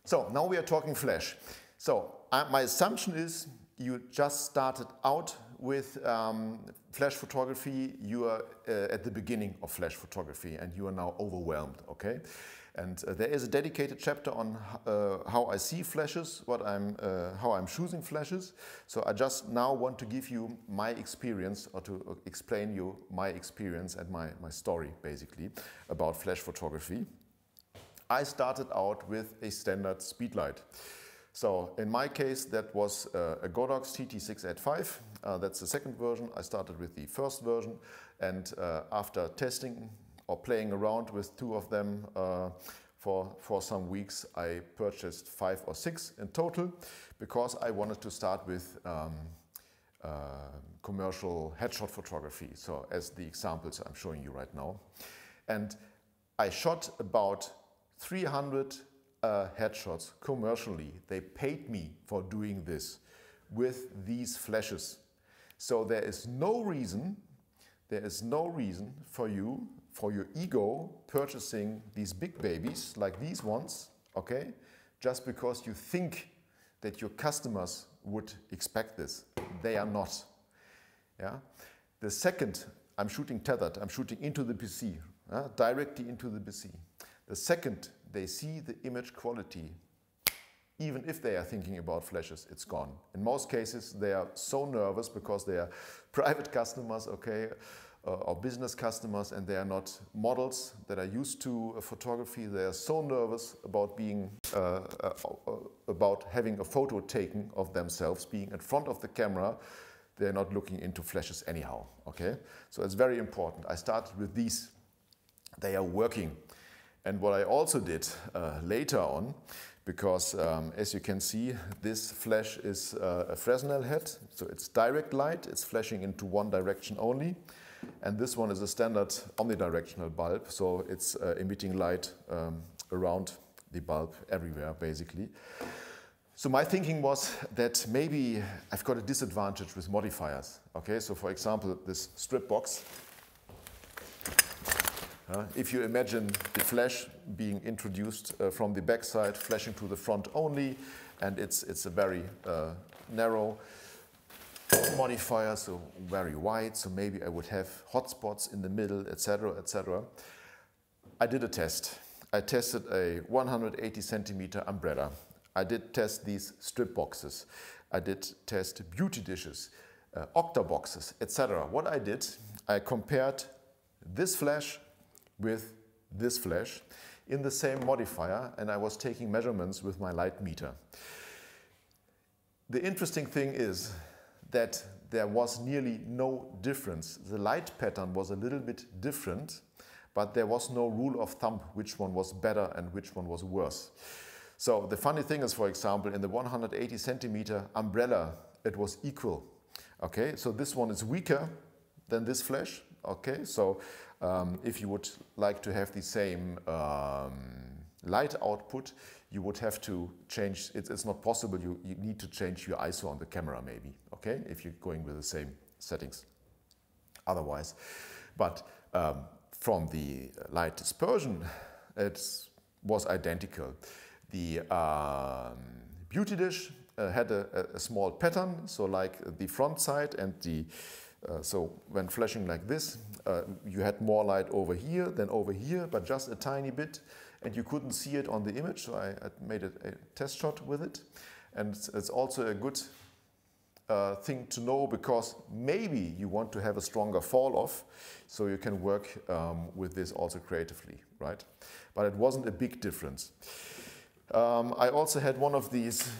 So now we are talking flash. So my assumption is you just started out with flash photography. You are at the beginning of flash photography and you are now overwhelmed, okay? And there is a dedicated chapter on how I see flashes, how I'm choosing flashes. So I just now want to give you my experience, or to explain you my experience and my story basically about flash photography. I started out with a standard speedlight. So in my case, that was a Godox TT685. That's the second version. I started with the first version, and after testing or playing around with two of them for some weeks, I purchased 5 or 6 in total because I wanted to start with commercial headshot photography. So as the examples I'm showing you right now. And I shot about 300 headshots commercially. They paid me for doing this with these flashes. So there is no reason for you, for your ego, purchasing these big babies like these ones, okay? Just because you think that your customers would expect this. They are not. Yeah? The second, I'm shooting tethered, I'm shooting into the PC, directly into the PC. The second they see the image quality, even if they are thinking about flashes, it's gone. In most cases, they are so nervous because they are private customers, okay, or business customers, and they are not models that are used to photography. They are so nervous about about having a photo taken of themselves, being in front of the camera. They're not looking into flashes anyhow, okay? So it's very important. I started with these. They are working. And what I also did later on, because as you can see, this flash is a Fresnel head, so it's direct light, it's flashing into one direction only. And this one is a standard omnidirectional bulb, so it's emitting light around the bulb everywhere, basically. So my thinking was that maybe I've got a disadvantage with modifiers. Okay, so for example, this strip box. If you imagine the flash being introduced from the backside, flashing to the front only, and it's a very narrow modifier, so very wide, so maybe I would have hotspots in the middle, etc., etc. I did a test. I tested a 180 centimeter umbrella. I did test these strip boxes. I did test beauty dishes, octaboxes, etc. What I did, I compared this flash with this flash in the same modifier, and I was taking measurements with my light meter. The interesting thing is that there was nearly no difference. The light pattern was a little bit different, but there was no rule of thumb which one was better and which one was worse. So the funny thing is, for example, in the 180 centimeter umbrella, it was equal. Okay, so this one is weaker than this flash. Okay, so if you would like to have the same light output, you would have to change, it's not possible, you need to change your ISO on the camera maybe, okay, if you're going with the same settings otherwise. But from the light dispersion, it was identical. The beauty dish had a small pattern, so like the front side and the so when flashing like this, you had more light over here than over here, but just a tiny bit, and you couldn't see it on the image, so I made a test shot with it. And it's also a good thing to know, because maybe you want to have a stronger fall off, so you can work with this also creatively, right? But it wasn't a big difference. I also had one of these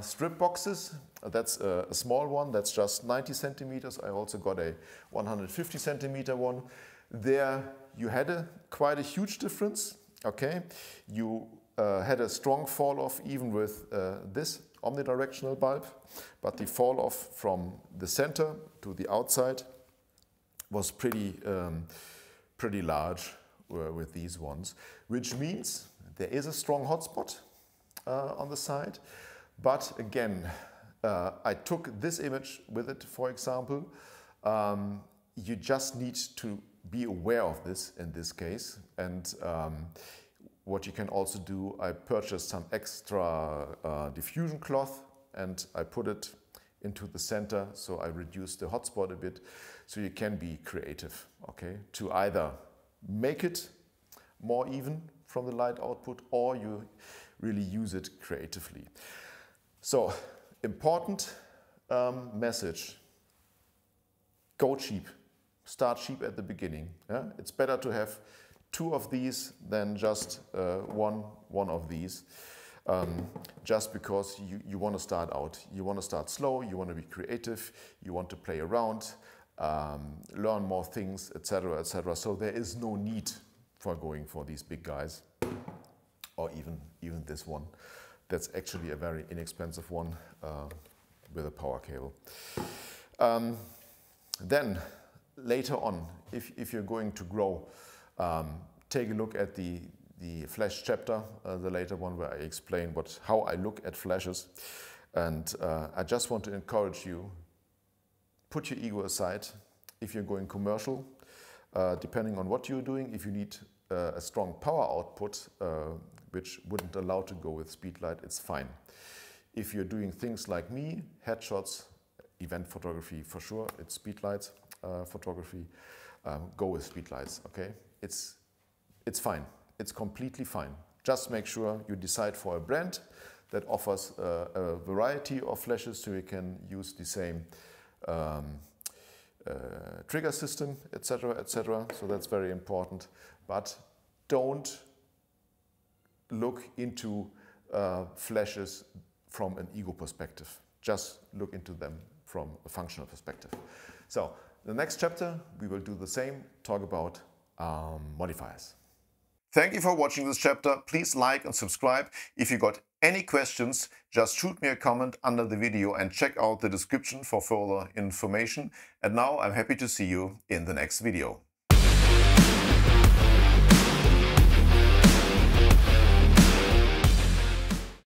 strip boxes. That's a small one, that's just 90 centimeters. I also got a 150 centimeter one. There you had quite a huge difference, okay? You had a strong fall off even with this omnidirectional bulb, but the fall off from the center to the outside was pretty large with these ones, which means there is a strong hotspot on the side. But again, I took this image with it, for example. You just need to be aware of this in this case. And what you can also do, I purchased some extra diffusion cloth and I put it into the center, so I reduce the hotspot a bit, so you can be creative, okay, to either make it more even from the light output or you really use it creatively. So, important message, go cheap, start cheap at the beginning. Yeah? It's better to have 2 of these than just one of these. Just because you want to start out. You want to start slow, you want to be creative, you want to play around, learn more things, etc., etc. So there is no need for going for these big guys, or even this one. That's actually a very inexpensive one with a power cable. Then later on, if you're going to grow, take a look at the flash chapter, the later one, where I explain how I look at flashes. And I just want to encourage you, put your ego aside. If you're going commercial, depending on what you're doing, if you need a strong power output, which wouldn't allow to go with speedlight, it's fine. If you're doing things like me, headshots, event photography for sure, it's speedlight photography, go with speedlights, okay? It's fine. It's completely fine. Just make sure you decide for a brand that offers a variety of flashes, so you can use the same trigger system, etc., etc. So that's very important. But don't look into flashes from an ego perspective. Just look into them from a functional perspective. So the next chapter, we will do the same, talk about modifiers. Thank you for watching this chapter. Please like and subscribe. If you got any questions, just shoot me a comment under the video and check out the description for further information. And now I'm happy to see you in the next video.